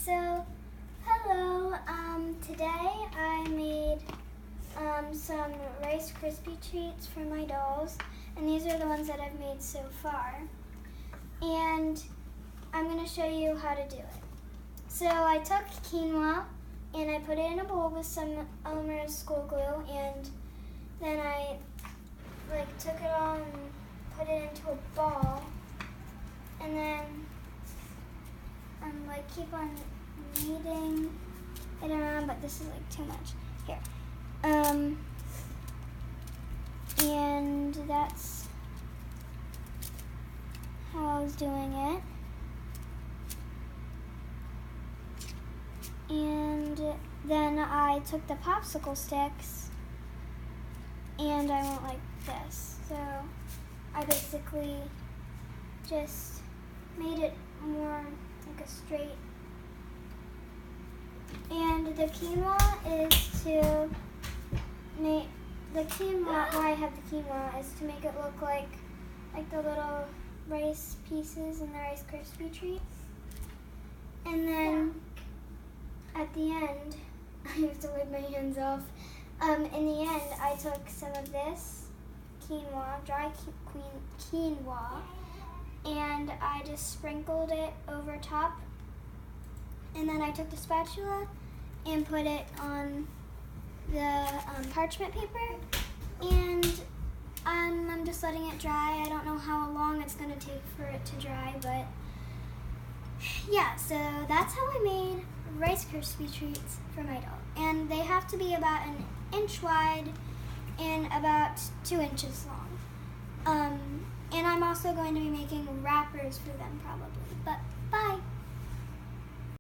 So, hello. Today I made some Rice Krispie treats for my dolls, and these are the ones that I've made so far. And I'm going to show you how to do it. So I took quinoa and I put it in a bowl with some Elmer's school glue, and then I took it all and put it into a ball, and then keep on kneading it around, but this is too much. Here. And that's how I was doing it. And then I took the popsicle sticks and I went like this. So I basically just made it more like a straight. And the quinoa is to make why I have the quinoa is to make it look like the little rice pieces in the Rice Krispie treats. And then at the end, I have to wipe my hands off. In the end, I took some of this quinoa, dry quinoa, and I just sprinkled it over top. And then I took the spatula and put it on the parchment paper, and I'm just letting it dry. I don't know how long it's going to take for it to dry, but yeah, so that's how I made Rice Krispie treats for my doll. And they have to be about 1 inch wide and about 2 inches long. And I'm also going to be making wrappers for them probably, but